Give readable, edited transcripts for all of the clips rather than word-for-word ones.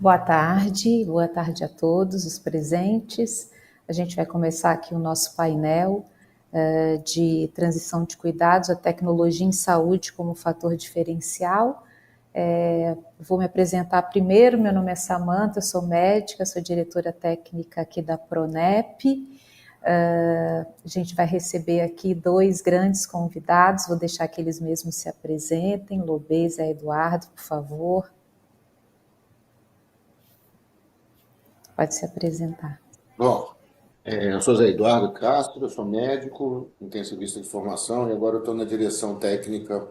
Boa tarde a todos os presentes. A gente vai começar aqui o nosso painel de transição de cuidados, a tecnologia em saúde como fator diferencial. Vou me apresentar primeiro, meu nome é Samantha, eu sou médica, sou diretora técnica aqui da Pronep. A gente vai receber aqui dois grandes convidados, vou deixar que eles mesmos se apresentem, Lobê e Zé Eduardo, por favor. Pode se apresentar. Bom, eu sou Zé Eduardo Castro, eu sou médico, intensivista de formação e agora eu estou na direção técnica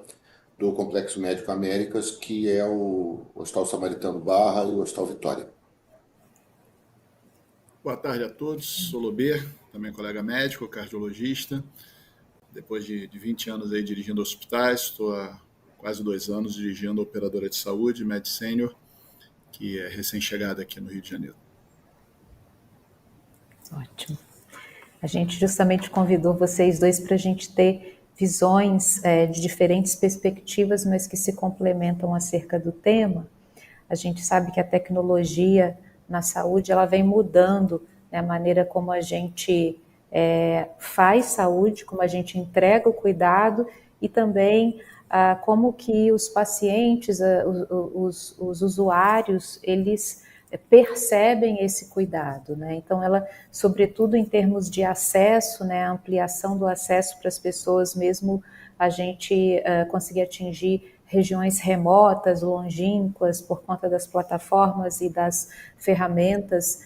do Complexo Médico Américas, que é o Hospital Samaritano Barra e o Hospital Vitória. Boa tarde a todos, sou Lobê, também colega médico, cardiologista. Depois de 20 anos aí dirigindo hospitais, estou há quase 2 anos dirigindo a operadora de saúde, Med Senior, que é recém-chegada aqui no Rio de Janeiro. Ótimo. A gente justamente convidou vocês dois para a gente ter visões de diferentes perspectivas, mas que se complementam acerca do tema. A gente sabe que a tecnologia na saúde ela vem mudando, né, a maneira como a gente faz saúde, como a gente entrega o cuidado e também como que os pacientes, os usuários, eles percebem esse cuidado, né? Então ela, sobretudo em termos de acesso, né, a ampliação do acesso para as pessoas, mesmo a gente conseguir atingir regiões remotas, longínquas, por conta das plataformas e das ferramentas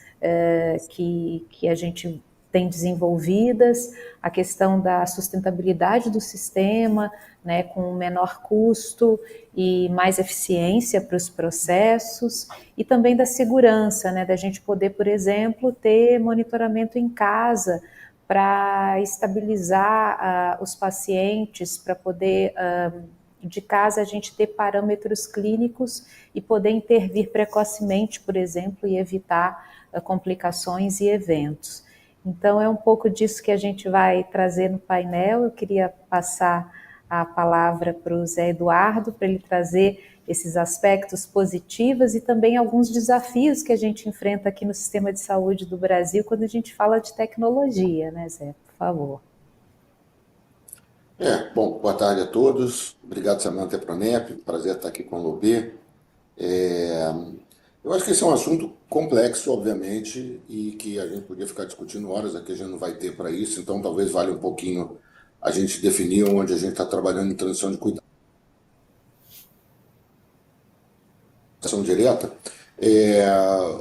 que a gente tem desenvolvidas, a questão da sustentabilidade do sistema, né, com menor custo e mais eficiência para os processos, e também da segurança, né, da gente poder, por exemplo, ter monitoramento em casa para estabilizar os pacientes, para poder de casa a gente ter parâmetros clínicos e poder intervir precocemente, por exemplo, e evitar complicações e eventos. Então é um pouco disso que a gente vai trazer no painel. Eu queria passar a palavra para o Zé Eduardo, para ele trazer esses aspectos positivos e também alguns desafios que a gente enfrenta aqui no sistema de saúde do Brasil quando a gente fala de tecnologia, né, Zé? Por favor. Bom, boa tarde a todos. Obrigado, Samantha Pronep. Prazer estar aqui com o Lobê. Eu acho que esse é um assunto complexo, obviamente, e que a gente podia ficar discutindo horas, aqui a gente não vai ter para isso, então talvez valha um pouquinho a gente definir onde a gente está trabalhando em transição de cuidado direta,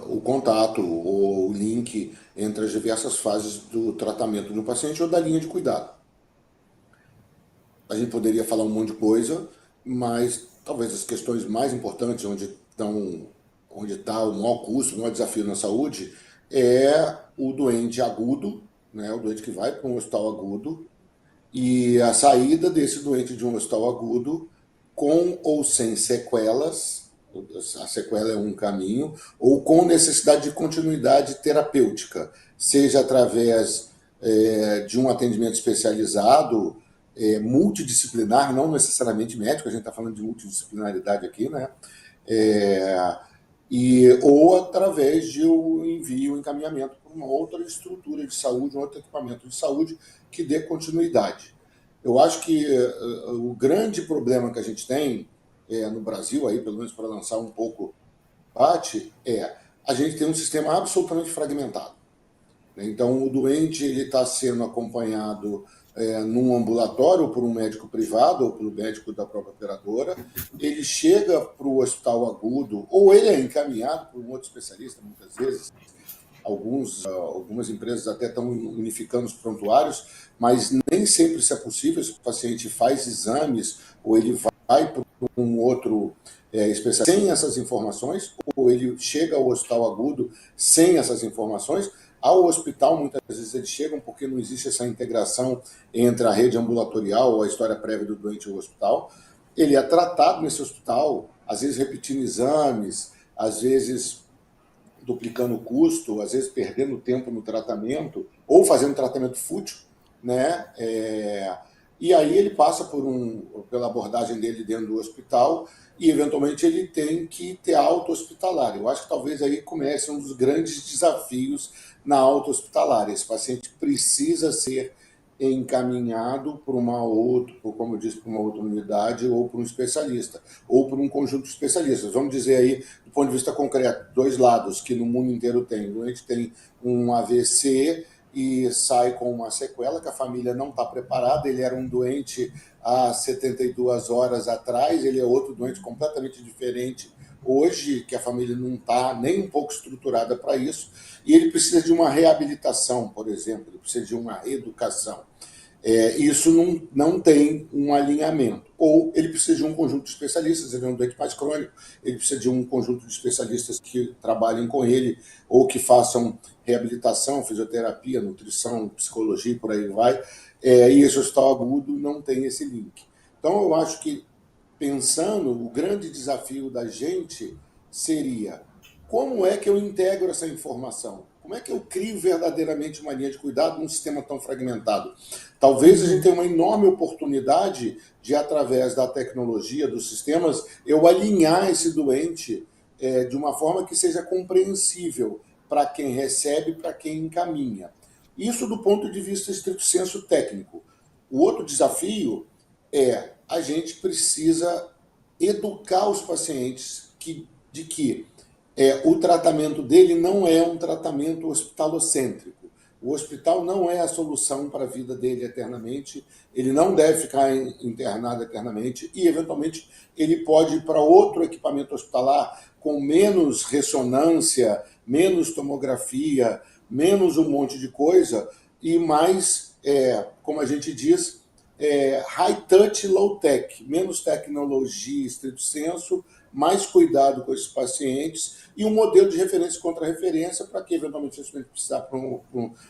o contato ou o link entre as diversas fases do tratamento de um paciente ou da linha de cuidado. A gente poderia falar um monte de coisa, mas talvez as questões mais importantes, onde está o maior custo, o maior desafio na saúde, é o doente agudo, né, o doente que vai para um hospital agudo, e a saída desse doente de um hospital agudo com ou sem sequelas, a sequela é um caminho, ou com necessidade de continuidade terapêutica, seja através de um atendimento especializado, multidisciplinar, não necessariamente médico, a gente está falando de multidisciplinaridade aqui, né? Ou através de um envio, um encaminhamento para uma outra estrutura de saúde, um outro equipamento de saúde que dê continuidade. Eu acho que o grande problema que a gente tem no Brasil, aí, pelo menos para lançar um pouco debate, a gente tem um sistema absolutamente fragmentado. Então, o doente está sendo acompanhado num ambulatório ou por um médico privado ou pelo médico da própria operadora, ele chega para o hospital agudo, ou ele é encaminhado por um outro especialista, muitas vezes. Algumas empresas até estão unificando os prontuários, mas nem sempre isso é possível. Se o paciente faz exames ou ele vai para um outro especialista sem essas informações, ou ele chega ao hospital agudo sem essas informações. Ao hospital, muitas vezes eles chegam porque não existe essa integração entre a rede ambulatorial ou a história prévia do doente e o hospital. Ele é tratado nesse hospital, às vezes repetindo exames, às vezes duplicando o custo, às vezes perdendo tempo no tratamento, ou fazendo tratamento fútil, né? e aí ele passa pela abordagem dele dentro do hospital e, eventualmente, ele tem que ter alta hospitalar. Eu acho que talvez aí comece um dos grandes desafios na alta hospitalar. Esse paciente precisa ser encaminhado para como eu disse, para uma outra unidade ou para um especialista, ou para um conjunto de especialistas. Vamos dizer aí, do ponto de vista concreto, 2 lados que no mundo inteiro tem. O doente tem um AVC e sai com uma sequela que a família não está preparada. Ele era um doente há 72 horas atrás, ele é outro doente completamente diferente hoje, que a família não está nem um pouco estruturada para isso, e ele precisa de uma reabilitação, por exemplo, ele precisa de uma educação. Isso não tem um alinhamento. Ou ele precisa de um conjunto de especialistas, ele é um doente mais crônico, ele precisa de um conjunto de especialistas que trabalhem com ele, ou que façam reabilitação, fisioterapia, nutrição, psicologia, por aí vai. E esse hospital agudo não tem esse link. Então, eu acho que, pensando, o grande desafio da gente seria: como é que eu integro essa informação? Como é que eu crio verdadeiramente uma linha de cuidado num sistema tão fragmentado? Talvez a gente tenha uma enorme oportunidade de, através da tecnologia, dos sistemas, eu alinhar esse doente de uma forma que seja compreensível para quem recebe, para quem encaminha. Isso do ponto de vista estrito sensu técnico. O outro desafio é: a gente precisa educar os pacientes de que o tratamento dele não é um tratamento hospitalocêntrico. O hospital não é a solução para a vida dele eternamente, ele não deve ficar internado eternamente e, eventualmente, ele pode ir para outro equipamento hospitalar com menos ressonância, menos tomografia, menos um monte de coisa e mais, como a gente diz, high touch, low tech, menos tecnologia, estrito sensu, mais cuidado com esses pacientes e um modelo de referência contra referência para que, eventualmente, se o paciente precisar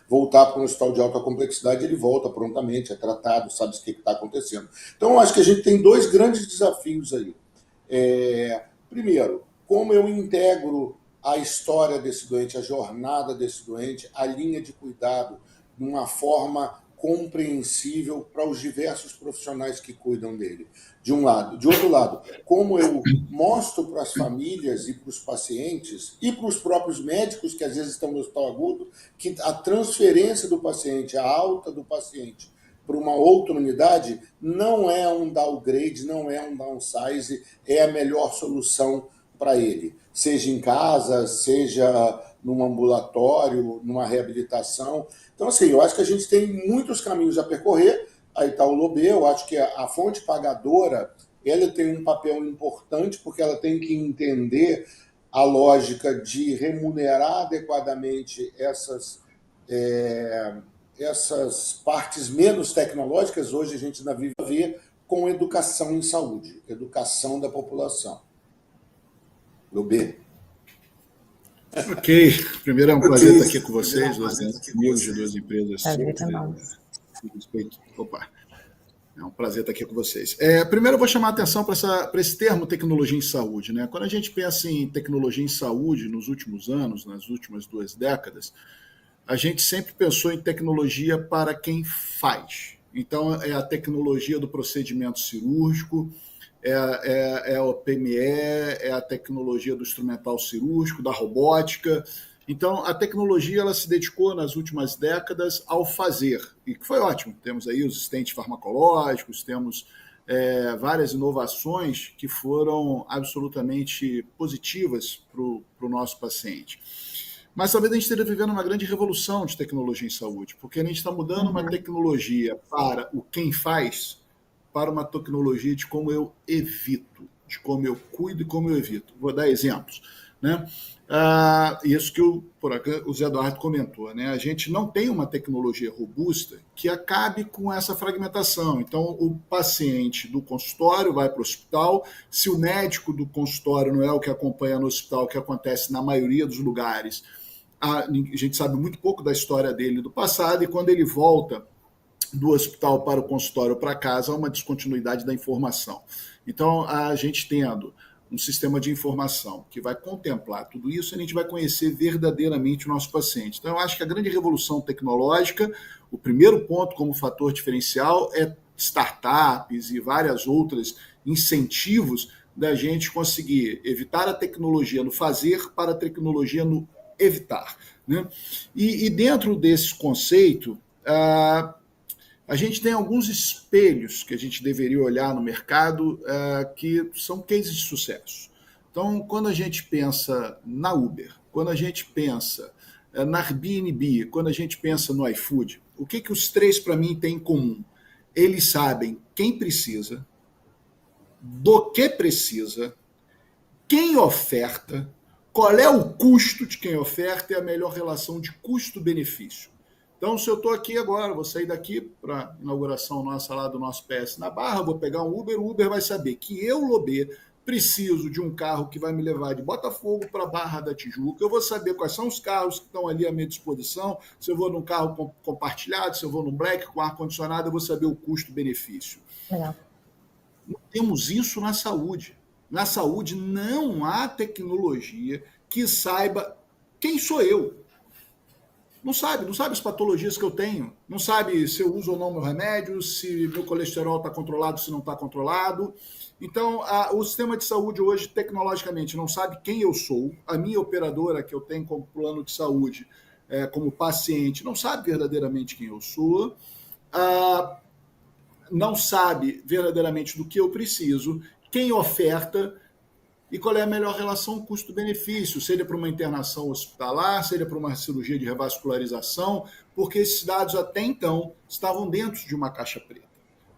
voltar para um hospital de alta complexidade, ele volta prontamente, é tratado, sabe o que está acontecendo. Então, eu acho que a gente tem 2 grandes desafios aí. Primeiro, como eu integro a história desse doente, a jornada desse doente, a linha de cuidado, de uma forma compreensível para os diversos profissionais que cuidam dele, de um lado. De outro lado, como eu mostro para as famílias e para os pacientes e para os próprios médicos que às vezes estão no hospital agudo, que a transferência do paciente, a alta do paciente para uma outra unidade não é um downgrade, não é um downsize, é a melhor solução para ele, seja em casa, seja num ambulatório, numa reabilitação. Então, assim, eu acho que a gente tem muitos caminhos a percorrer. Aí está o Lobê, eu acho que a fonte pagadora ela tem um papel importante, porque ela tem que entender a lógica de remunerar adequadamente essas partes menos tecnológicas. Hoje a gente ainda vive a ver com educação em saúde, educação da população. Lobê. Ok. Primeiro é um prazer estar aqui com vocês, 2 amigos de 2 empresas. Opa. É um prazer estar aqui com vocês. Primeiro eu vou chamar a atenção para esse termo tecnologia em saúde, né? Quando a gente pensa em tecnologia em saúde nos últimos anos, nas últimas 2 décadas, a gente sempre pensou em tecnologia para quem faz. Então, é a tecnologia do procedimento cirúrgico, é o PME, é a tecnologia do instrumental cirúrgico, da robótica. Então, a tecnologia ela se dedicou nas últimas décadas ao fazer, e que foi ótimo. Temos aí os estentes farmacológicos, temos várias inovações que foram absolutamente positivas para o nosso paciente. Mas talvez a gente esteja vivendo uma grande revolução de tecnologia em saúde, porque a gente está mudando uma tecnologia para o quem faz, para uma tecnologia de como eu evito, de como eu cuido e como eu evito. Vou dar exemplos, né? Isso que o Zé Eduardo comentou, né? A gente não tem uma tecnologia robusta que acabe com essa fragmentação. Então, o paciente do consultório vai para o hospital, se o médico do consultório não é o que acompanha no hospital, que acontece na maioria dos lugares, a gente sabe muito pouco da história dele do passado, e quando ele volta do hospital para o consultório para casa, há uma descontinuidade da informação. Então, a gente tendo um sistema de informação que vai contemplar tudo isso, a gente vai conhecer verdadeiramente o nosso paciente. Então, eu acho que a grande revolução tecnológica, o primeiro ponto como fator diferencial é startups e várias outras incentivos da gente conseguir evitar a tecnologia no fazer para a tecnologia no evitar, né? E dentro desse conceito, a gente tem alguns espelhos que a gente deveria olhar no mercado, que são cases de sucesso. Então, quando a gente pensa na Uber, quando a gente pensa na Airbnb, quando a gente pensa no iFood, o que os três, para mim, têm em comum? Eles sabem quem precisa, do que precisa, quem oferta, qual é o custo de quem oferta e a melhor relação de custo-benefício. Então, se eu estou aqui agora, vou sair daqui para a inauguração nossa lá do nosso PS na Barra, vou pegar um Uber, o Uber vai saber que eu, Lobê, preciso de um carro que vai me levar de Botafogo para Barra da Tijuca, eu vou saber quais são os carros que estão ali à minha disposição, se eu vou num carro compartilhado, se eu vou num black com ar-condicionado, eu vou saber o custo-benefício. Legal. Não temos isso na saúde. Na saúde não há tecnologia que saiba quem sou eu. Não sabe as patologias que eu tenho, não sabe se eu uso ou não meu remédio, se meu colesterol está controlado, se não está controlado. Então, o sistema de saúde hoje, tecnologicamente, não sabe quem eu sou. A minha operadora que eu tenho como plano de saúde, como paciente, não sabe verdadeiramente quem eu sou. Não sabe verdadeiramente do que eu preciso, quem oferta e qual é a melhor relação custo-benefício, seja para uma internação hospitalar, seja para uma cirurgia de revascularização, porque esses dados até então estavam dentro de uma caixa preta.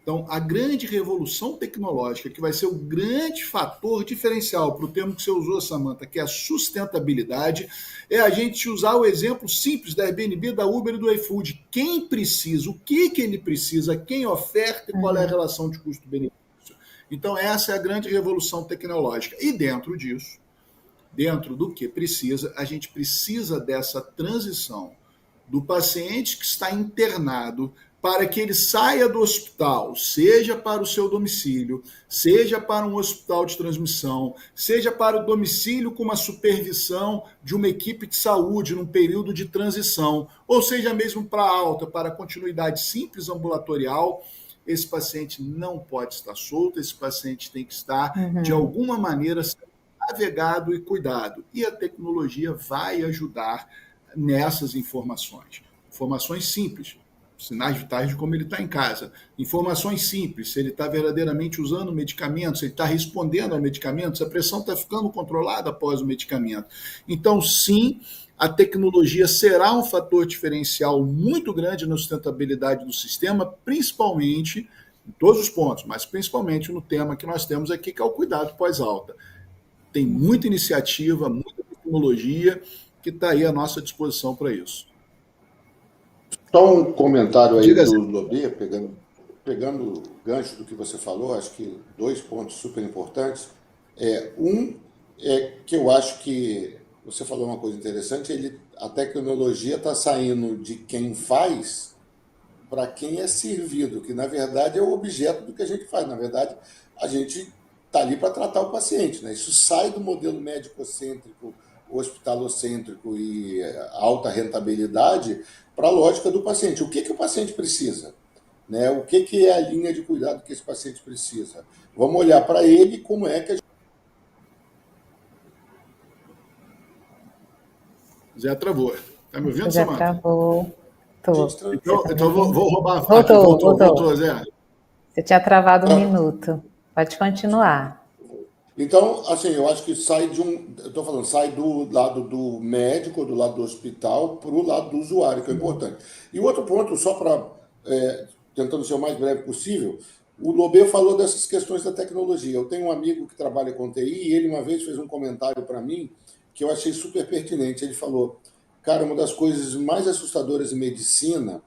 Então, a grande revolução tecnológica, que vai ser o grande fator diferencial para o termo que você usou, Samantha, que é a sustentabilidade, é a gente usar o exemplo simples da Airbnb, da Uber e do iFood. Quem precisa, o que ele precisa, quem oferta e qual é a relação de custo-benefício. Então, essa é a grande revolução tecnológica. E dentro disso, dentro do que precisa, a gente precisa dessa transição do paciente que está internado para que ele saia do hospital, seja para o seu domicílio, seja para um hospital de transmissão, seja para o domicílio com uma supervisão de uma equipe de saúde num período de transição, ou seja mesmo para alta, para continuidade simples ambulatorial. Esse paciente não pode estar solto, esse paciente tem que estar, de alguma maneira, navegado e cuidado. E a tecnologia vai ajudar nessas informações. Informações simples, sinais vitais de como ele está em casa. Informações simples, se ele está verdadeiramente usando o medicamento, se ele está respondendo ao medicamento, se a pressão está ficando controlada após o medicamento. Então, sim, a tecnologia será um fator diferencial muito grande na sustentabilidade do sistema, principalmente, em todos os pontos, mas principalmente no tema que nós temos aqui, que é o cuidado pós-alta. Tem muita iniciativa, muita tecnologia que está aí à nossa disposição para isso. Só um comentário aí do Lobê, pegando o gancho do que você falou, acho que 2 pontos super importantes. Um é que eu acho que você falou uma coisa interessante, a tecnologia está saindo de quem faz para quem é servido, que na verdade é o objeto do que a gente faz. Na verdade, a gente está ali para tratar o paciente, né? Isso sai do modelo médico-cêntrico, hospitalocêntrico e alta rentabilidade para a lógica do paciente. O que o paciente precisa? Né? O que é a linha de cuidado que esse paciente precisa? Vamos olhar para ele como é que a gente... Zé travou. Está me ouvindo, Já Samantha? travou. Tô. Então vou roubar. Voltou, Zé. Você tinha travado 1 minuto. Pode continuar. Então, assim, eu acho que sai sai do lado do médico, do lado do hospital, para o lado do usuário, que é importante. E outro ponto, só para, tentando ser o mais breve possível, o Lobê falou dessas questões da tecnologia. Eu tenho um amigo que trabalha com TI e ele uma vez fez um comentário para mim que eu achei super pertinente. Ele falou, cara, uma das coisas mais assustadoras em medicina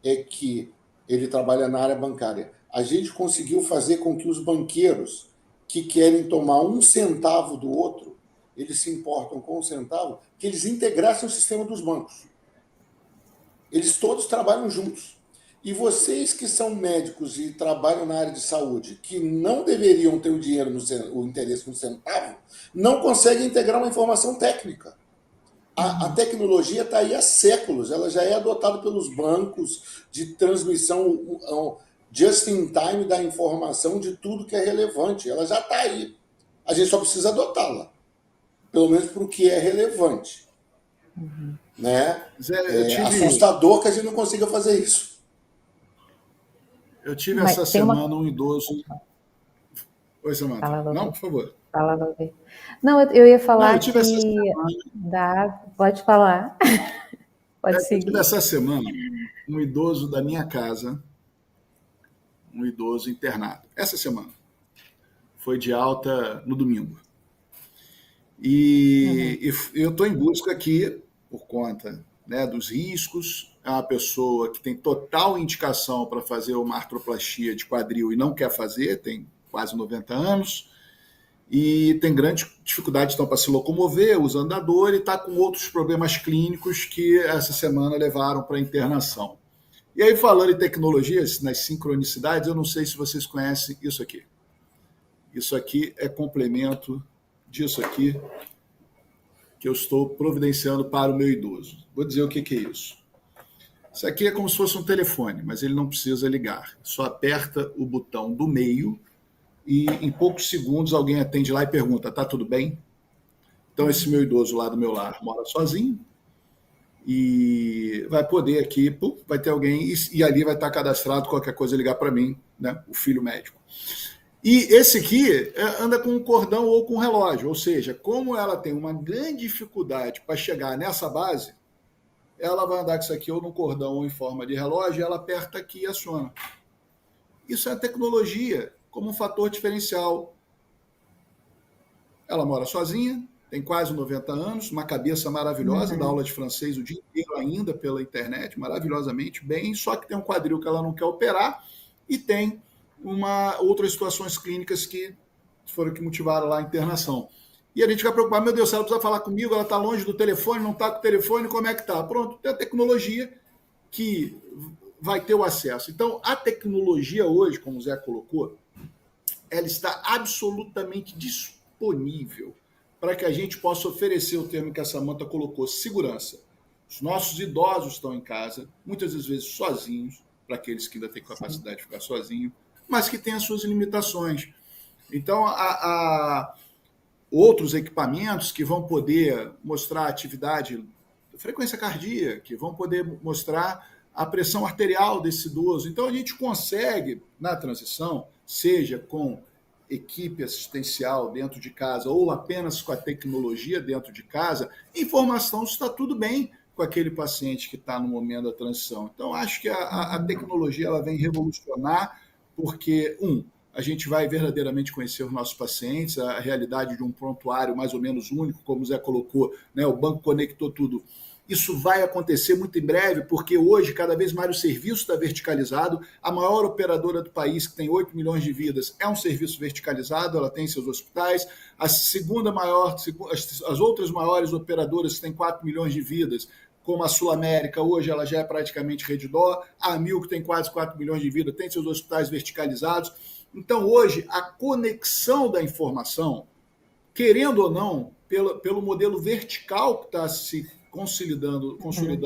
é que ele trabalha na área bancária. A gente conseguiu fazer com que os banqueiros que querem tomar 1 centavo do outro, eles se importam com 1 centavo, que eles integrassem o sistema dos bancos. Eles todos trabalham juntos. E vocês que são médicos e trabalham na área de saúde, que não deveriam ter o dinheiro, o interesse no centavo, não conseguem integrar uma informação técnica. A tecnologia está aí há séculos, ela já é adotada pelos bancos de transmissão just in time da informação de tudo que é relevante. Ela já está aí. A gente só precisa adotá-la, pelo menos para o que é relevante. Né? Zé, É assustador que a gente não consiga fazer isso. Eu tive essa semana um idoso... Oi, Samanta. Fala, não, por favor. Fala, Lobe. Não, eu ia falar eu tive essa semana... Pode falar. Pode seguir. Eu tive essa semana um idoso da minha casa, um idoso internado. Essa semana. Foi de alta no domingo. E eu estou em busca aqui, por conta, né, dos riscos. É uma pessoa que tem total indicação para fazer uma artroplastia de quadril e não quer fazer, tem quase 90 anos, e tem grande dificuldade então, para se locomover, usa andador, e está com outros problemas clínicos que essa semana levaram para a internação. E aí, falando em tecnologias, nas sincronicidades, eu não sei se vocês conhecem isso aqui. Isso aqui é complemento disso aqui que eu estou providenciando para o meu idoso. Vou dizer o que é isso. Isso aqui é como se fosse um telefone, mas ele não precisa ligar. Só aperta o botão do meio e em poucos segundos alguém atende lá e pergunta, tá tudo bem? Então esse meu idoso lá do meu lar mora sozinho e vai poder aqui, vai ter alguém e ali vai estar cadastrado qualquer coisa ligar para mim, né? O filho médico. E esse aqui anda com um cordão ou com um relógio, ou seja, como ela tem uma grande dificuldade para chegar nessa base, ela vai andar com isso aqui ou no cordão ou em forma de relógio, e ela aperta aqui e aciona. Isso é tecnologia como um fator diferencial. Ela mora sozinha, tem quase 90 anos, uma cabeça maravilhosa, dá aula de francês o dia inteiro ainda pela internet, maravilhosamente bem, só que tem um quadril que ela não quer operar e tem outras situações clínicas que foram que motivaram lá a internação. E a gente fica preocupado, meu Deus, ela precisa falar comigo, ela está longe do telefone, não está com o telefone, como é que está? Pronto, tem a tecnologia que vai ter o acesso. Então, a tecnologia hoje, como o Zé colocou, ela está absolutamente disponível para que a gente possa oferecer o termo que a Samanta colocou, segurança. Os nossos idosos estão em casa, muitas das vezes sozinhos, para aqueles que ainda têm capacidade de ficar sozinho, mas que têm as suas limitações. Então, há outros equipamentos que vão poder mostrar a atividade, frequência cardíaca, que vão poder mostrar a pressão arterial desse idoso. Então, a gente consegue, na transição, seja com equipe assistencial dentro de casa ou apenas com a tecnologia dentro de casa, informação se está tudo bem com aquele paciente que está no momento da transição. Então, acho que a tecnologia ela vem revolucionar, porque, a gente vai verdadeiramente conhecer os nossos pacientes, a realidade de um prontuário mais ou menos único, como o Zé colocou, né? O banco conectou tudo. Isso vai acontecer muito em breve, porque hoje, cada vez mais, o serviço está verticalizado. A maior operadora do país, que tem 8 milhões de vidas, é um serviço verticalizado, ela tem seus hospitais. A segunda maior, as outras maiores operadoras que têm 4 milhões de vidas, como a Sul América, hoje ela já é praticamente Redditor. A Amil, que tem quase 4 milhões de vidas, tem seus hospitais verticalizados. Então, hoje, a conexão da informação, querendo ou não, pelo modelo vertical que está se consolidando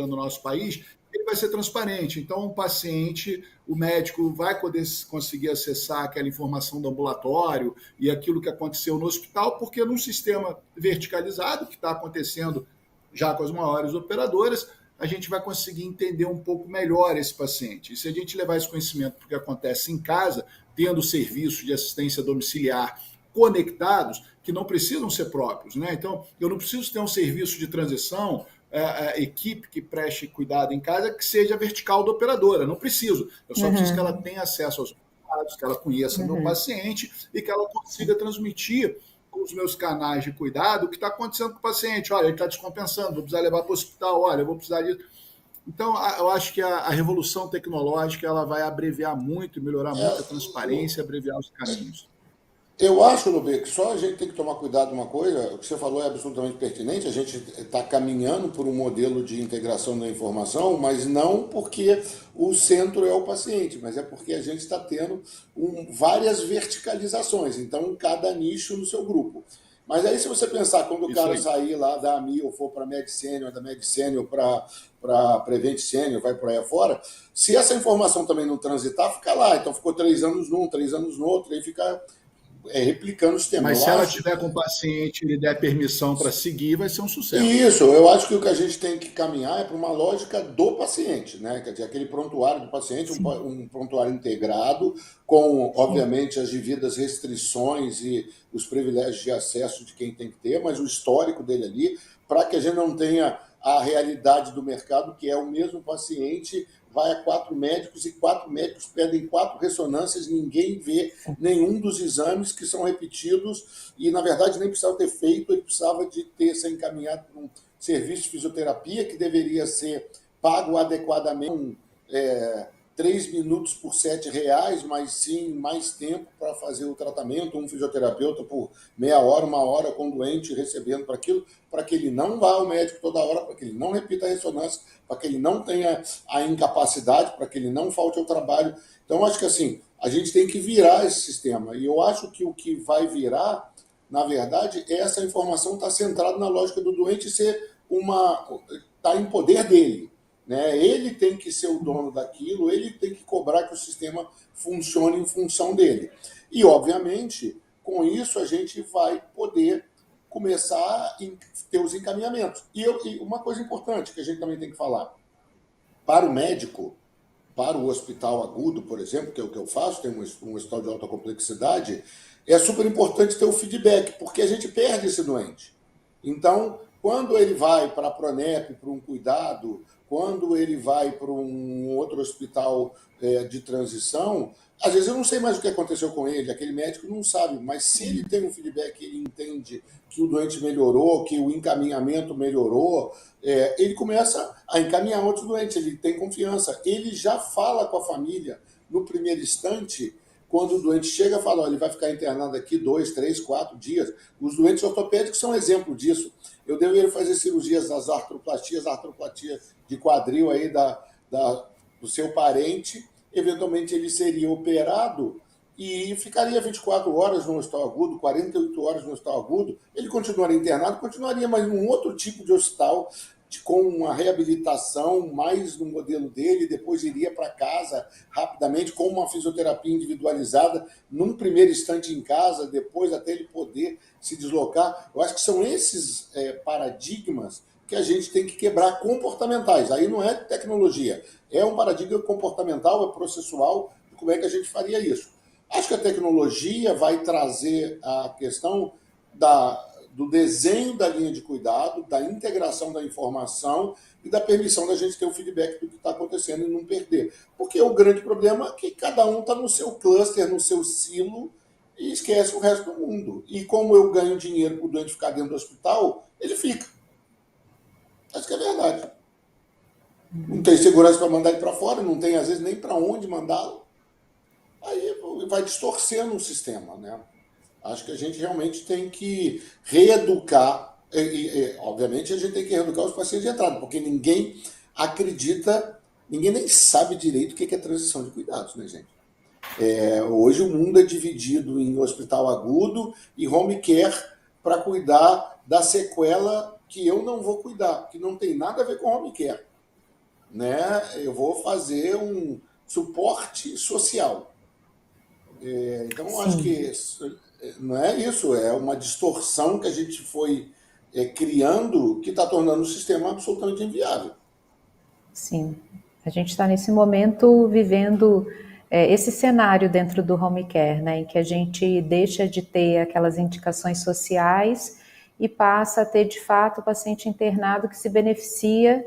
no nosso país, ele vai ser transparente. Então, o paciente, o médico vai poder conseguir acessar aquela informação do ambulatório e aquilo que aconteceu no hospital, porque num sistema verticalizado, que está acontecendo já com as maiores operadoras, a gente vai conseguir entender um pouco melhor esse paciente. E se a gente levar esse conhecimento para o que acontece em casa, tendo serviços de assistência domiciliar conectados, que não precisam ser próprios, né? Então, eu não preciso ter um serviço de transição, equipe que preste cuidado em casa, que seja vertical da operadora. Não preciso. Eu só preciso que ela tenha acesso aos dados, que ela conheça o meu paciente e que ela consiga transmitir com os meus canais de cuidado o que está acontecendo com o paciente. Olha, ele está descompensando, vou precisar levar para o hospital, olha, eu vou precisar disso. Então, eu acho que a revolução tecnológica ela vai abreviar muito, melhorar muito a transparência, abreviar os caminhos. Eu acho, Lubê, que só a gente tem que tomar cuidado uma coisa, o que você falou é absolutamente pertinente, a gente está caminhando por um modelo de integração da informação, mas não porque o centro é o paciente, mas é porque a gente está tendo várias verticalizações, então cada nicho no seu grupo. Mas aí, se você pensar, quando o Isso cara aí. sair lá da AMI ou for para a Med Senior, da Med Senior para Prevent Senior, vai por aí afora, se essa informação também não transitar, fica lá. Então, ficou 3 anos num, 3 anos no outro, aí fica replicando o sistema. Mas Eu se ela acho. tiver com o paciente e ele der permissão para seguir, vai ser um sucesso. Isso, eu acho que o que a gente tem que caminhar é para uma lógica do paciente, né? Quer dizer, aquele prontuário do paciente, Sim, um prontuário integrado, com, sim, obviamente, as devidas restrições e os privilégios de acesso de quem tem que ter, mas o histórico dele ali, para que a gente não tenha a realidade do mercado, que é o mesmo paciente vai a 4 médicos e 4 médicos pedem 4 ressonâncias, ninguém vê sim. nenhum dos exames que são repetidos e, na verdade, nem precisava ter feito, ele precisava de ter ser encaminhado para um serviço de fisioterapia que deveria ser pago adequadamente, 3 minutos por R$ 7, mas sim mais tempo para fazer o tratamento, um fisioterapeuta por meia hora, 1 hora com o doente recebendo para aquilo, para que ele não vá ao médico toda hora, para que ele não repita a ressonância, para que ele não tenha a incapacidade, para que ele não falte ao trabalho. Então, eu acho que assim, a gente tem que virar esse sistema. E eu acho que o que vai virar, na verdade, é essa informação estar centrada na lógica do doente ser está em poder dele. Né? Ele tem que ser o dono daquilo, ele tem que cobrar que o sistema funcione em função dele. E, obviamente, com isso a gente vai poder começar a ter os encaminhamentos. E uma coisa importante que a gente também tem que falar, para o médico, para o hospital agudo, por exemplo, que é o que eu faço, tem um hospital de alta complexidade, é super importante ter o feedback, porque a gente perde esse doente. Então, quando ele vai para a Pronep, para um cuidado, quando ele vai para um outro hospital de transição, às vezes eu não sei mais o que aconteceu com ele, aquele médico não sabe, mas se ele tem um feedback, ele entende que o doente melhorou, que o encaminhamento melhorou, ele começa a encaminhar outros doentes, ele tem confiança, ele já fala com a família no primeiro instante. Quando o doente chega e fala, olha, ele vai ficar internado aqui 2, 3, 4 dias. Os doentes ortopédicos são exemplo disso. Eu deveria fazer cirurgias das artroplastias, artroplatia de quadril aí do seu parente, eventualmente ele seria operado e ficaria 24 horas no hospital agudo, 48 horas no hospital agudo, ele continuaria internado, continuaria, mas num outro tipo de hospital, com uma reabilitação mais no modelo dele, depois iria para casa rapidamente com uma fisioterapia individualizada, num primeiro instante em casa, depois até ele poder se deslocar. Eu acho que são esses paradigmas que a gente tem que quebrar, comportamentais. Aí não é tecnologia, é um paradigma comportamental, é processual, de como é que a gente faria isso. Acho que a tecnologia vai trazer a questão do desenho da linha de cuidado, da integração da informação e da permissão da gente ter o feedback do que está acontecendo e não perder. Porque o grande problema é que cada um está no seu cluster, no seu silo, e esquece o resto do mundo. E como eu ganho dinheiro para o doente ficar dentro do hospital, ele fica. Acho que é verdade. Não tem segurança para mandar ele para fora, não tem às vezes nem para onde mandá-lo. Aí vai distorcendo o sistema, né? Acho que a gente realmente tem que reeducar, obviamente a gente tem que reeducar os pacientes de entrada, porque ninguém acredita, ninguém nem sabe direito o que é transição de cuidados, né, gente? Hoje o mundo é dividido em hospital agudo e home care para cuidar da sequela que eu não vou cuidar, que não tem nada a ver com home care. Né? Eu vou fazer um suporte social. Então, acho Sim, que não é isso, é uma distorção que a gente foi criando que está tornando o sistema absolutamente inviável. sim. A gente está nesse momento vivendo esse cenário dentro do home care, né, em que a gente deixa de ter aquelas indicações sociais e passa a ter, de fato, o paciente internado que se beneficia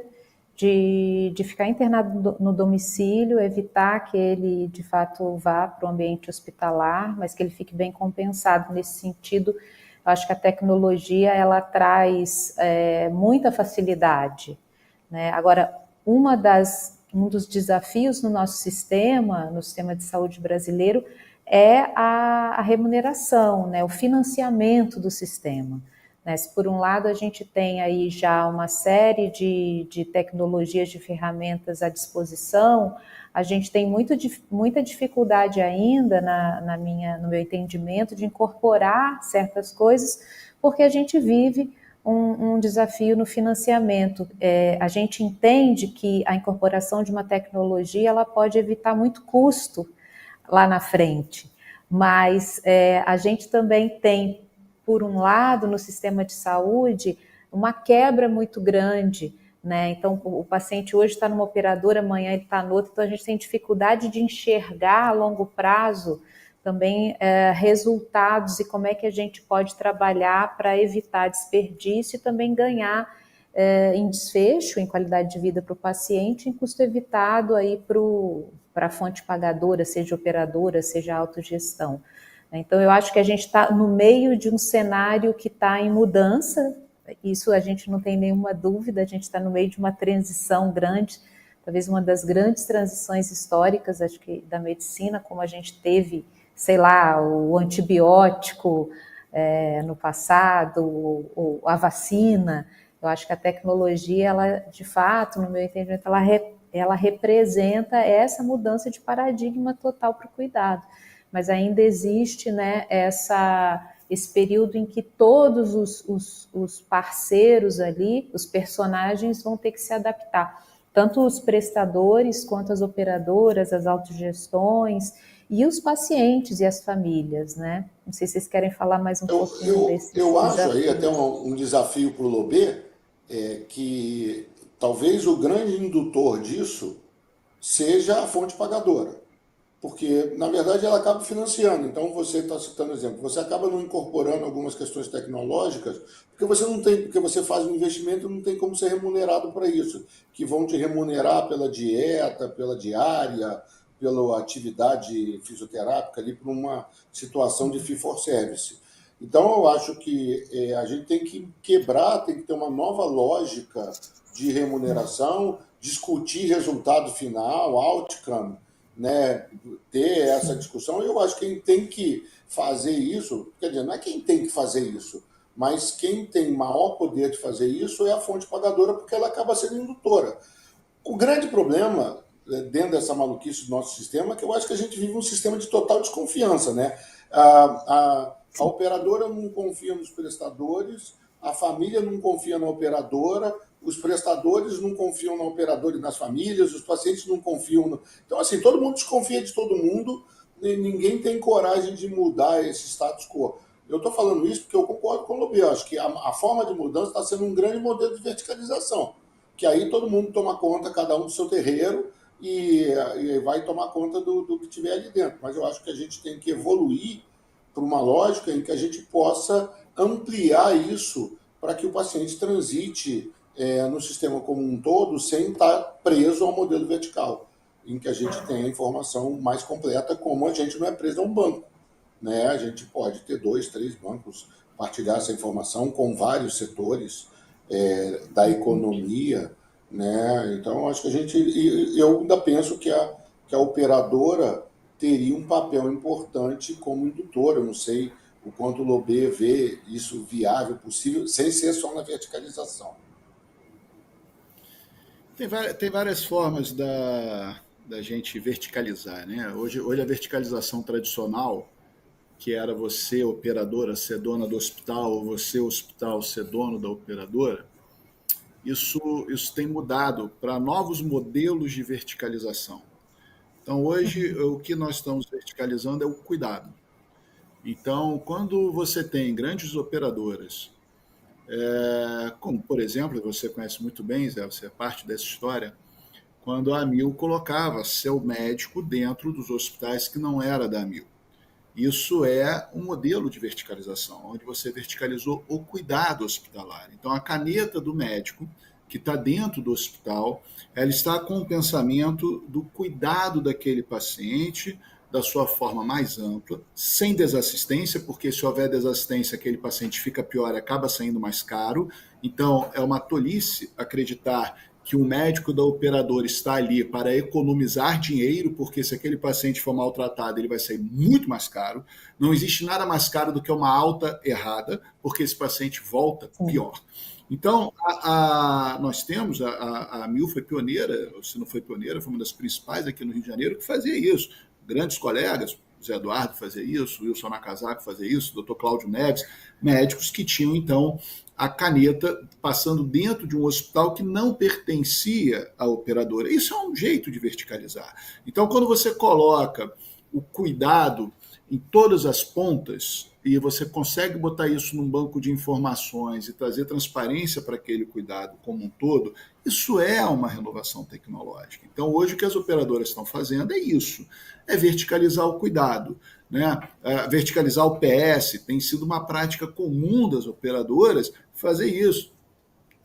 de ficar internado no domicílio, evitar que ele, de fato, vá para o ambiente hospitalar, mas que ele fique bem compensado. Nesse sentido, eu acho que a tecnologia, ela traz muita facilidade, né? Agora, um dos desafios no nosso sistema, no sistema de saúde brasileiro, é a remuneração, né? O financiamento do sistema. né? Se por um lado a gente tem aí já uma série de tecnologias, de ferramentas à disposição, a gente tem muita dificuldade ainda, no meu entendimento, de incorporar certas coisas, porque a gente vive um desafio no financiamento. A gente entende que a incorporação de uma tecnologia ela pode evitar muito custo lá na frente, mas a gente também tem, por um lado, no sistema de saúde, uma quebra muito grande, né? Então, o paciente hoje está numa operadora, amanhã ele está noutra, então a gente tem dificuldade de enxergar a longo prazo também resultados e como é que a gente pode trabalhar para evitar desperdício e também ganhar em desfecho, em qualidade de vida para o paciente, em custo evitado aí para a fonte pagadora, seja operadora, seja autogestão. Então, eu acho que a gente está no meio de um cenário que está em mudança, isso a gente não tem nenhuma dúvida, a gente está no meio de uma transição grande, talvez uma das grandes transições históricas, acho que da medicina, como a gente teve, sei lá, o antibiótico no passado, a vacina. Eu acho que a tecnologia, ela, de fato, no meu entendimento, ela representa essa mudança de paradigma total para o cuidado. Mas ainda existe, né, esse período em que todos os parceiros ali, os personagens, vão ter que se adaptar. Tanto os prestadores, quanto as operadoras, as autogestões, e os pacientes e as famílias, né? Não sei se vocês querem falar mais um pouquinho desses eu acho aí desafios. até um desafio para o Lobê, que talvez o grande indutor disso seja a fonte pagadora. Porque, na verdade, ela acaba financiando. Então, você está citando exemplo, você acaba não incorporando algumas questões tecnológicas, porque você não tem, porque você faz um investimento e não tem como ser remunerado para isso, que vão te remunerar pela dieta, pela diária, pela atividade fisioterápica ali, para uma situação de fee for service. Então, eu acho que a gente tem que quebrar, tem que ter uma nova lógica de remuneração, discutir resultado final, outcome, né, ter essa discussão. Eu acho que quem tem que fazer isso, quer dizer, não é quem tem que fazer isso, mas quem tem maior poder de fazer isso é a fonte pagadora, porque ela acaba sendo indutora. O grande problema dentro dessa maluquice do nosso sistema é que eu acho que a gente vive um sistema de total desconfiança, né? A operadora não confia nos prestadores, a família não confia na operadora, os prestadores não confiam na operadora e nas famílias, os pacientes não confiam. Então, assim, todo mundo desconfia de todo mundo, e ninguém tem coragem de mudar esse status quo. Eu estou falando isso porque eu concordo com o Lobê. Eu acho que a forma de mudança está sendo um grande modelo de verticalização, que aí todo mundo toma conta, cada um do seu terreiro, e vai tomar conta do que tiver ali dentro. Mas eu acho que a gente tem que evoluir para uma lógica em que a gente possa ampliar isso para que o paciente transite no sistema como um todo sem estar preso ao modelo vertical, em que a gente tem a informação mais completa, como a gente não é preso a um banco, né? A gente pode ter 2, 3 bancos, partilhar essa informação com vários setores da economia, né? Então, acho que eu ainda penso que a operadora teria um papel importante como indutora. Eu não sei o quanto o Lobê vê isso viável, possível, sem ser só na verticalização. Tem várias formas da gente verticalizar, né? Hoje a verticalização tradicional, que era você, operadora, ser dona do hospital, ou você, hospital, ser dono da operadora, isso tem mudado para novos modelos de verticalização. Então, hoje, o que nós estamos verticalizando é o cuidado. Então, quando você tem grandes operadoras, como, por exemplo, você conhece muito bem, Zé, você é parte dessa história, quando a Amil colocava seu médico dentro dos hospitais que não era da Amil. Isso é um modelo de verticalização, onde você verticalizou o cuidado hospitalar. Então, a caneta do médico, que está dentro do hospital, ela está com o pensamento do cuidado daquele paciente, da sua forma mais ampla, sem desassistência, porque se houver desassistência, aquele paciente fica pior e acaba saindo mais caro. Então, é uma tolice acreditar que o médico da operadora está ali para economizar dinheiro, porque se aquele paciente for maltratado, ele vai sair muito mais caro. Não existe nada mais caro do que uma alta errada, porque esse paciente volta pior. Então, nós temos, a Mil foi pioneira, se não foi pioneira, foi uma das principais aqui no Rio de Janeiro, que fazia isso. Grandes colegas, o Zé Eduardo fazia isso, o Wilson Nakazawa fazia isso, o Dr. Cláudio Neves, médicos que tinham, então, a caneta passando dentro de um hospital que não pertencia à operadora. Isso é um jeito de verticalizar. Então, quando você coloca o cuidado em todas as pontas e você consegue botar isso num banco de informações e trazer transparência para aquele cuidado como um todo, isso é uma renovação tecnológica. Então, hoje o que as operadoras estão fazendo é isso, é verticalizar o cuidado, né? Verticalizar o PS tem sido uma prática comum das operadoras fazer isso.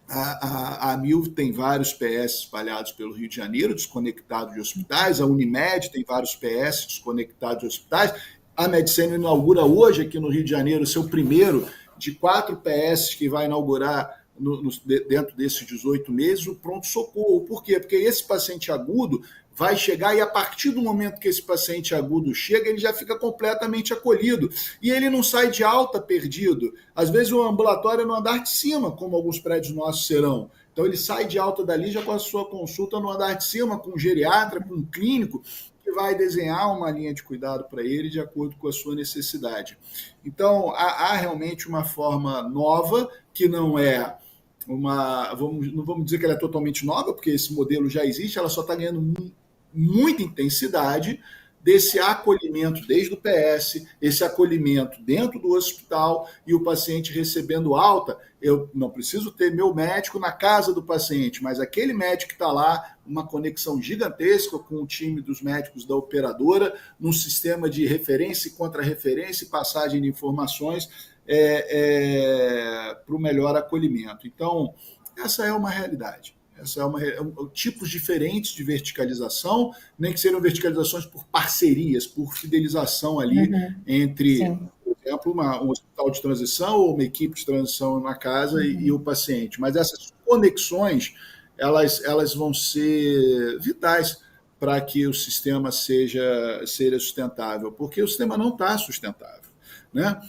A Mil tem vários PS espalhados pelo Rio de Janeiro, desconectados de hospitais, a Unimed tem vários PS desconectados de hospitais, a Medicine inaugura hoje aqui no Rio de Janeiro o seu primeiro de 4 PS que vai inaugurar dentro desses 18 meses o pronto-socorro. Por quê? Porque esse paciente agudo vai chegar e a partir do momento que esse paciente agudo chega, ele já fica completamente acolhido. E ele não sai de alta perdido. Às vezes o ambulatório é no andar de cima, como alguns prédios nossos serão. Então ele sai de alta dali já com a sua consulta no andar de cima, com um geriatra, com um clínico, que vai desenhar uma linha de cuidado para ele de acordo com a sua necessidade. Então, há realmente uma forma nova, que não é não vamos dizer que ela é totalmente nova, porque esse modelo já existe, ela só está ganhando muita intensidade desse acolhimento desde o PS, esse acolhimento dentro do hospital e o paciente recebendo alta. Eu não preciso ter meu médico na casa do paciente, mas aquele médico que está lá, uma conexão gigantesca com o time dos médicos da operadora, num sistema de referência e contra-referência e passagem de informações para o melhor acolhimento. Então, essa é uma realidade. Tipos diferentes de verticalização, nem que sejam verticalizações por parcerias, por fidelização ali entre, sim, por exemplo, um hospital de transição ou uma equipe de transição na casa e o paciente. Mas essas conexões, elas vão ser vitais para que o sistema seja sustentável, porque o sistema não está sustentável, né?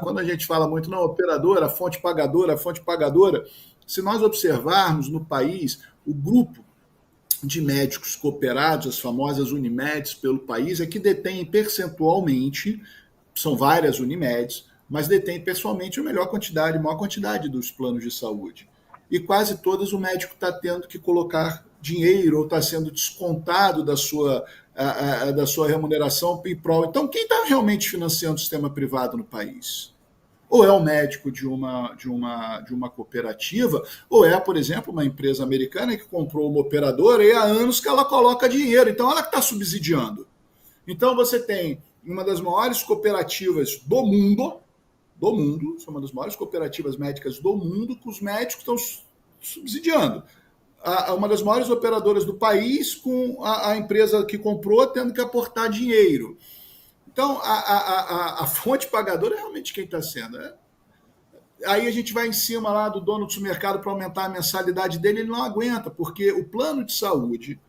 Quando a gente fala muito, não, operadora, fonte pagadora, se nós observarmos no país o grupo de médicos cooperados, as famosas Unimeds pelo país, é que detém percentualmente, são várias Unimeds, mas detém pessoalmente a maior quantidade dos planos de saúde. E quase todas o médico está tendo que colocar dinheiro ou está sendo descontado da sua remuneração em prol. Então, quem está realmente financiando o sistema privado no país? Ou é o médico de uma cooperativa, ou é, por exemplo, uma empresa americana que comprou uma operadora e há anos que ela coloca dinheiro. Então, ela que está subsidiando. Então, você tem uma das maiores cooperativas do mundo, são uma das maiores cooperativas médicas do mundo, que os médicos estão subsidiando. Uma das maiores operadoras do país, com a empresa que comprou tendo que aportar dinheiro. Então, a fonte pagadora é realmente quem está sendo. Aí a gente vai em cima lá do dono do supermercado para aumentar a mensalidade dele, ele não aguenta, porque o plano de saúde,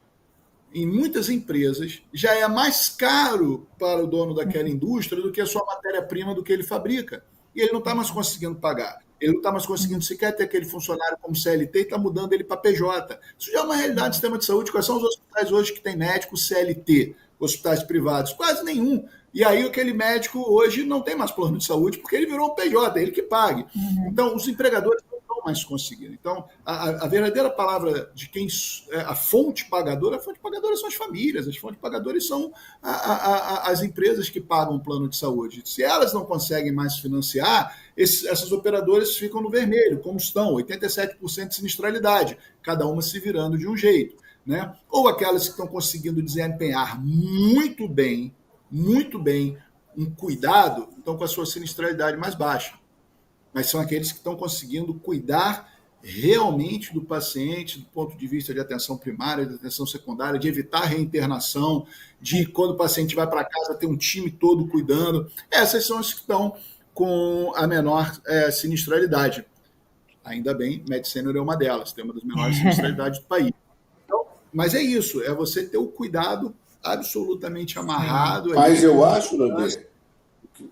em muitas empresas, já é mais caro para o dono daquela indústria do que a sua matéria-prima do que ele fabrica. E ele não está mais conseguindo pagar. Ele não está mais conseguindo sequer ter aquele funcionário como CLT e está mudando ele para PJ. Isso já é uma realidade do sistema de saúde. Quais são os hospitais hoje que tem médico CLT? Hospitais privados? Quase nenhum. E aí aquele médico hoje não tem mais plano de saúde porque ele virou um PJ, ele que pague. Então, os empregadores não estão mais conseguindo. Então, a verdadeira palavra de quem a fonte pagadora são as famílias, as fontes pagadoras são as empresas que pagam o plano de saúde. Se elas não conseguem mais financiar, essas operadoras ficam no vermelho, como estão, 87% de sinistralidade, cada uma se virando de um jeito, né? Ou aquelas que estão conseguindo desempenhar muito bem um cuidado, estão com a sua sinistralidade mais baixa. Mas são aqueles que estão conseguindo cuidar realmente do paciente, do ponto de vista de atenção primária, de atenção secundária, de evitar reinternação, de quando o paciente vai para casa ter um time todo cuidando. Essas são as que estão com a menor sinistralidade. Ainda bem, Med Senior é uma delas, tem uma das menores sinistralidades do país. Então, mas é isso, é você ter o cuidado absolutamente amarrado. Mas eu acho, Lodê, que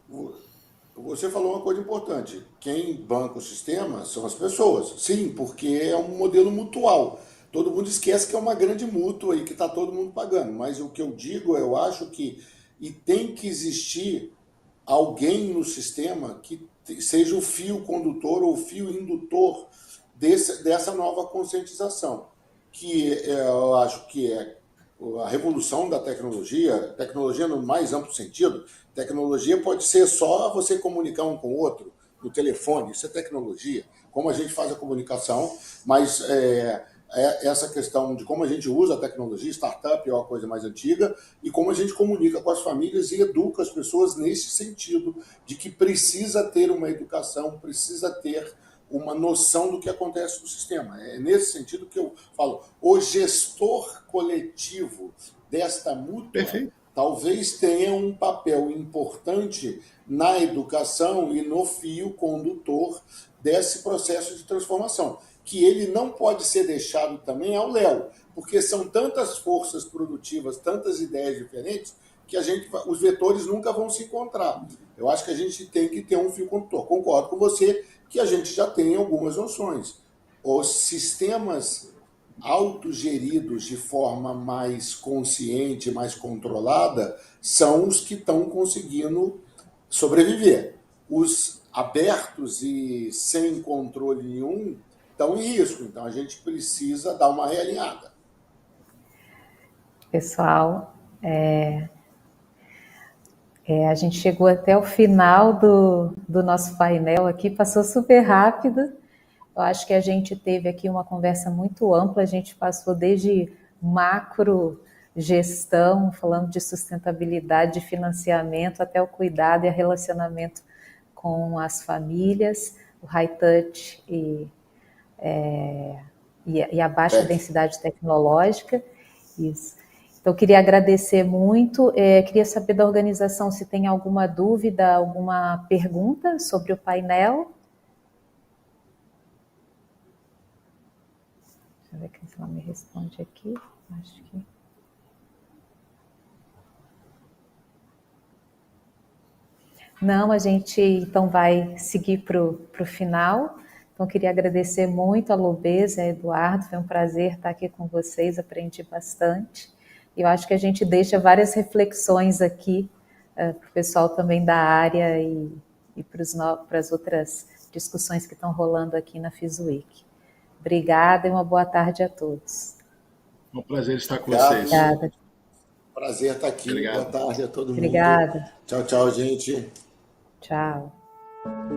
você falou uma coisa importante. Quem banca o sistema são as pessoas. Sim, porque é um modelo mutual. Todo mundo esquece que é uma grande mútua e que está todo mundo pagando. Mas o que eu digo, eu acho que e tem que existir alguém no sistema que seja o fio condutor ou o fio indutor dessa nova conscientização, que eu acho que é a revolução da tecnologia no mais amplo sentido. Tecnologia pode ser só você comunicar um com o outro no telefone, isso é tecnologia, como a gente faz a comunicação, mas essa questão de como a gente usa a tecnologia, startup é uma coisa mais antiga, e como a gente comunica com as famílias e educa as pessoas nesse sentido, de que precisa ter uma educação, precisa ter uma noção do que acontece no sistema. É nesse sentido que eu falo, o gestor coletivo desta mútua Perfeito. talvez tenha um papel importante na educação e no fio condutor desse processo de transformação, que ele não pode ser deixado também ao léu, porque são tantas forças produtivas, tantas ideias diferentes, que os vetores nunca vão se encontrar. Eu acho que a gente tem que ter um fio condutor. Concordo com você que a gente já tem algumas noções. Os sistemas autogeridos de forma mais consciente, mais controlada, são os que estão conseguindo sobreviver. Os abertos e sem controle nenhum estão em risco. Então, a gente precisa dar uma realinhada. Pessoal, a gente chegou até o final do nosso painel aqui, passou super rápido. Eu acho que a gente teve aqui uma conversa muito ampla, a gente passou desde macro gestão, falando de sustentabilidade, de financiamento, até o cuidado e o relacionamento com as famílias, o high touch e a baixa densidade tecnológica. Isso. Então, eu queria agradecer muito, queria saber da organização se tem alguma dúvida, alguma pergunta sobre o painel. Deixa eu ver se ela me responde aqui. Acho que... Não, a gente então vai seguir para o final. Então, queria agradecer muito a Lobeza, a Eduardo, foi um prazer estar aqui com vocês, aprendi bastante. Eu acho que a gente deixa várias reflexões aqui para o pessoal também da área e para as outras discussões que estão rolando aqui na FISWeek. Obrigada e uma boa tarde a todos. É um prazer estar com vocês. Obrigada. Prazer estar aqui. Obrigado. Boa tarde a todo mundo. Obrigada. Tchau, tchau, gente. Tchau.